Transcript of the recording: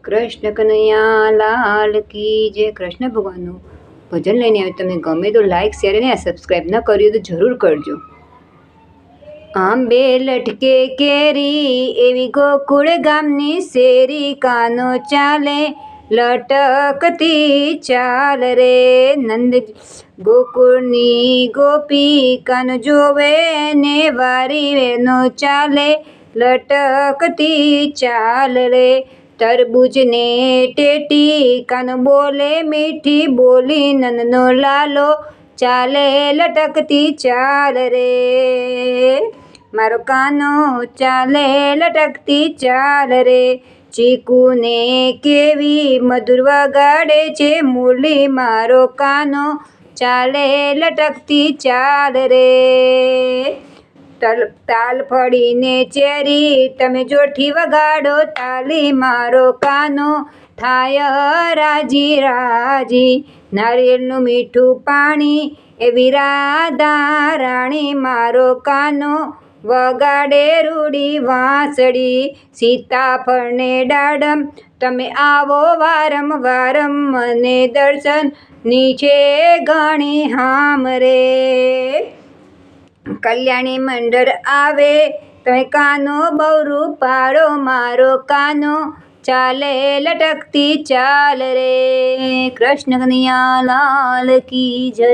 કૃષ્ણ કનૈયા લાલ કી જય। કૃષ્ણ ભગવાનનું ભજન લઈને આવ્યું। તમને ગમે તો લાઈક શેર અને સબસ્ક્રાઈબ ન કર્યું તો જરૂર કરજો। આંબે લટકે કેરી એવી ગોકુળ ગામની શેરી, કાનો ચાલે લટકતી ચાલ રે। નંદ ગોકુળની ગોપી કાનો જોવે ને વારી વેનો ચાલે લટકતી ચાલ રે। તરબૂચને ટેટી કાનો બોલે મીઠી બોલી, નંદનો લાલો ચાલે લટકતી ચાલ રે। મારો કાનો ચાલે લટકતી ચાલ રે। ચીકુને કેવી મધુર વગાડે છે મુરલી, મારો કાનો ચાલે લટકતી ચાલ રે। તાલ ફળીને ચેરી તમે જોઠી વગાડો તાલી, મારો કાનો થાય રાજી રાજી। નારિયેળનું મીઠું પાણી એવી રાધા રાણી, મારો કાનો વગાડે રૂડી વાંસળી। સીતાફળને દાડમ તમે આવો વારંવાર, મને દર્શનની છે ઘણી હામ રે। કલ્યાણી મંડળ આવે તમે કાનો બહુ રૂપાળો, મારો કાનો ચાલે લટકતી ચાલ રે। કૃષ્ણ કનૈયા લાલ કી જય।